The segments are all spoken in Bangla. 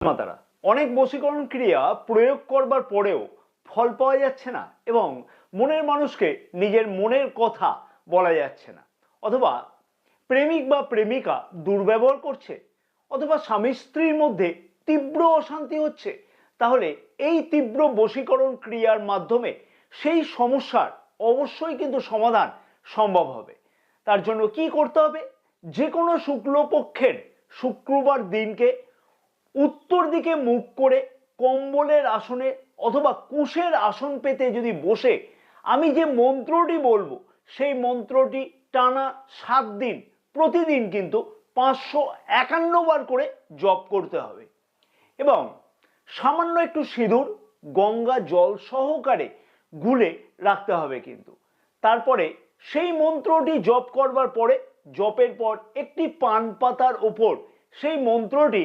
মাতারা অনেক বশীকরণ ক্রিয়া প্রয়োগ করবার পরেও ফল পাওয়া যাচ্ছে না এবং মনের মানুষকে নিজের মনের কথা বলা যাচ্ছে না, অথবা প্রেমিক বা প্রেমিকা দুর্ব্যবহার করছে, অথবা স্বামী স্ত্রীর মধ্যে তীব্র অশান্তি হচ্ছে, তাহলে এই তীব্র বশীকরণ ক্রিয়ার মাধ্যমে সেই সমস্যার অবশ্যই কিন্তু সমাধান সম্ভব হবে। তার জন্য কি করতে হবে? যে কোনো শুক্লপক্ষের শুক্রবার দিনকে উত্তর দিকে মুখ করে কম্বলের আসনে অথবা কুশের আসন পেতে যদি বসে আমি যে মন্ত্রটি বলবো সেই মন্ত্রটি টানা 7 দিন প্রতিদিন কিন্তু 551 বার করে জপ করতে হবে এবং সামান্য একটু সিঁদুর গঙ্গা জল সহকারে গুলে রাখতে হবে। কিন্তু তারপরে সেই মন্ত্রটি জপ করবার পরে জপের পর একটি পান পাতার ওপর সেই মন্ত্রটি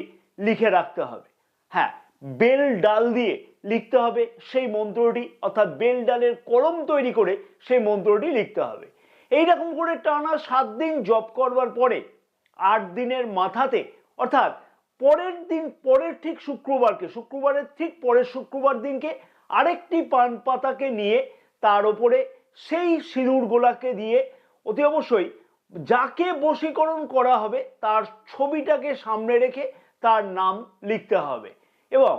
লিখে রাখতে হবে। হ্যাঁ, বেল ডাল দিয়ে লিখতে হবে সেই মন্ত্রটি, অর্থাৎ বেল ডালের কলম তৈরি করে সেই মন্ত্রটি লিখতে হবে। এইরকম করে টানা 7 দিন জপ করবার পরে 8 দিনের মাথাতে, অর্থাৎ পরের দিন, পরের ঠিক শুক্রবারের ঠিক পরের শুক্রবার দিনকে আরেকটি পান পাতাকে নিয়ে তার উপরে সেই সিঁদুর গোলাকে দিয়ে অতি অবশ্যই যাকে বশীকরণ করা হবে তার ছবিটাকে সামনে রেখে তার নাম লিখতে হবে এবং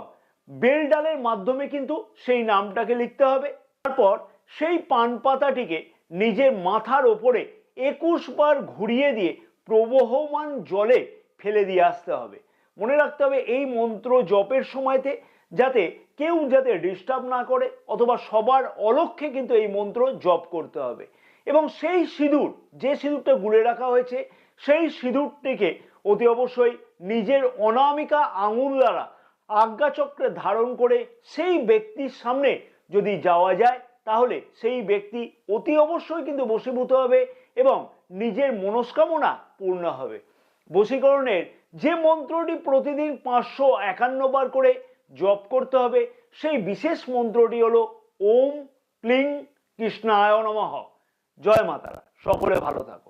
বেল ডালের মাধ্যমে কিন্তু সেই নামটাকে লিখতে হবে। তারপর সেই পান পাতাটিকে নিজের মাথার ওপরে 21 বার ঘুরিয়ে দিয়ে প্রবহমান জলে ফেলে দিয়ে আসতে হবে। মনে রাখতে হবে এই মন্ত্র জপের সময়তে যাতে কেউ যাতে ডিস্টার্ব না করে, অথবা সবার অলক্ষ্যে কিন্তু এই মন্ত্র জপ করতে হবে এবং সেই সিঁদুর, যে সিঁদুরটা গুলে রাখা হয়েছে সেই সিঁদুরটিকে অতি অবশ্যই নিজের অনামিকা আঙুল দ্বারা আজ্ঞাচক্রে ধারণ করে সেই ব্যক্তির সামনে যদি যাওয়া যায় তাহলে সেই ব্যক্তি অতি অবশ্যই কিন্তু বশীভূত হবে এবং নিজের মনস্কামনা পূর্ণ হবে। বশীকরণের যে মন্ত্রটি প্রতিদিন 551 বার করে জপ করতে হবে সেই বিশেষ মন্ত্রটি হলো ওম ক্লিং কৃষ্ণায় নমঃ। জয় মাতারা, সকলে ভালো থাকো।